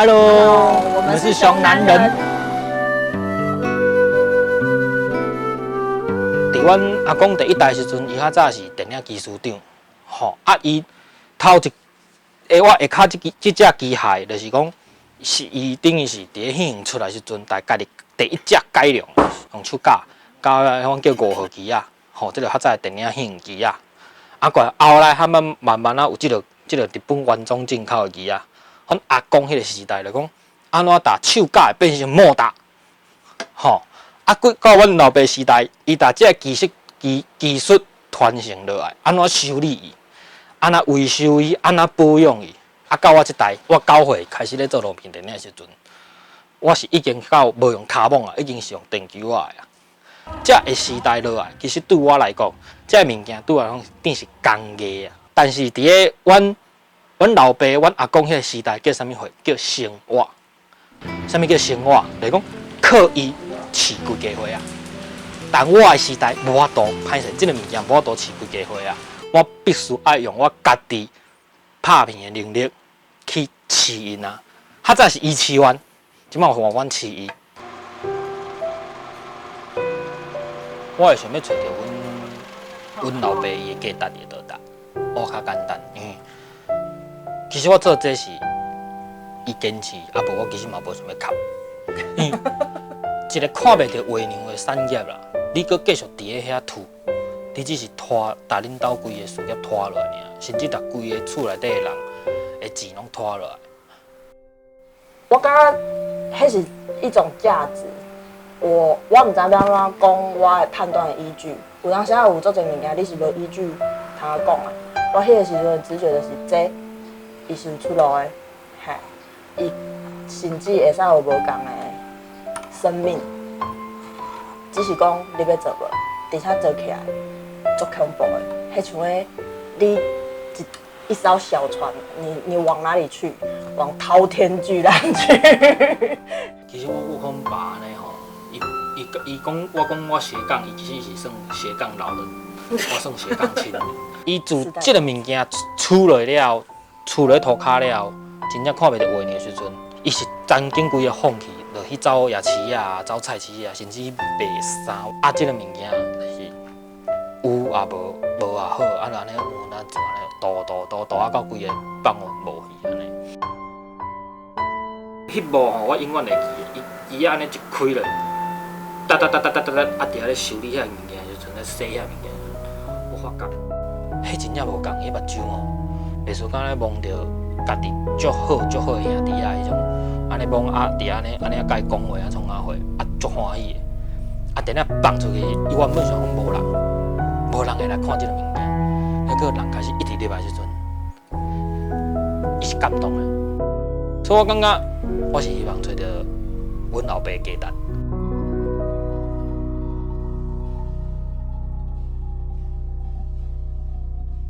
Hello，我们是熊男人。伫阮阿公第一代时阵，伊较早是电影技师长，伊头一我下骹即只机械，就是讲是伊等于是伫咧现出来时阵，家己第一只改良，用手教，阮叫5号机啊，即个较早电影现机啊。后来慢慢有即个日本原装进口的机啊。阮阿公迄个时代就讲，安怎打手教会变成莫打，到阮老爸时代，伊打即个技术传承落来，安怎修理伊，安怎维修伊，安怎保养伊。到我即代，我9岁开始咧做路片电影的时阵，我是已经到无用卡锰啊，已经是用电球啊的。这个时代落来，其实对我来讲，这个物件对我来讲定是工艺啊。但是伫咧阮老爸、阮阿公迄个时代叫啥物货？叫生活。啥物叫生活？就是讲刻意饲规家伙啊。但我的时代无法度，歹势，即个物件无法度饲规家伙啊。我必须爱用我家己拍片的能力去饲因啊。较早是伊饲阮，即摆换阮饲伊。我会想要找着阮老爸伊的价值伫倒搭。较简单，因为其实我做这是伊坚持，无我其实嘛无想要靠。一个看袂到画娘的产业啦，你搁继续伫咧遐拖，你只是拖，把恁兜规个事业拖落来尔，甚至把规个厝内底的人的钱拢拖落来。我感觉迄是一种价值。我毋知要安怎讲我的判断的依据。有当时有做侪物件，你是无依据通讲啊。我迄个时阵直觉就是这，伊是有出路的，伊甚至会使有无共的生命，只是讲你要做无，而且做起来足恐怖的，迄像个你一艘小船，你往哪里去？往滔天巨浪去。其实我有阮爸安尼吼，伊讲我斜杠，伊其实是算斜杠老人，我算斜杠青。伊自即个物件出来了，厝咧涂骹了，真正看袂到画面的时阵，伊是曾经规个放弃，落去走夜市啊，走菜市啊，甚至卖衫。即个物件是有也无，无也好，安尼有咱就安尼倒到规个放无去安尼。迄幕吼，我永远会记，伊安尼一开落，哒，伫遐咧修理遐物件时阵，咧洗遐物件，我发觉。迄真正无共，迄目睭哦，袂输敢咧望着家己足好的兄弟啊，迄种安尼望伫安尼甲伊讲话创啥货，足欢喜的。电影放出去，伊原本想讲无人会来看即个物件，迄个人开始一直入来时阵，伊是感动的。所以我感觉我是希望找着阮老爸的价值。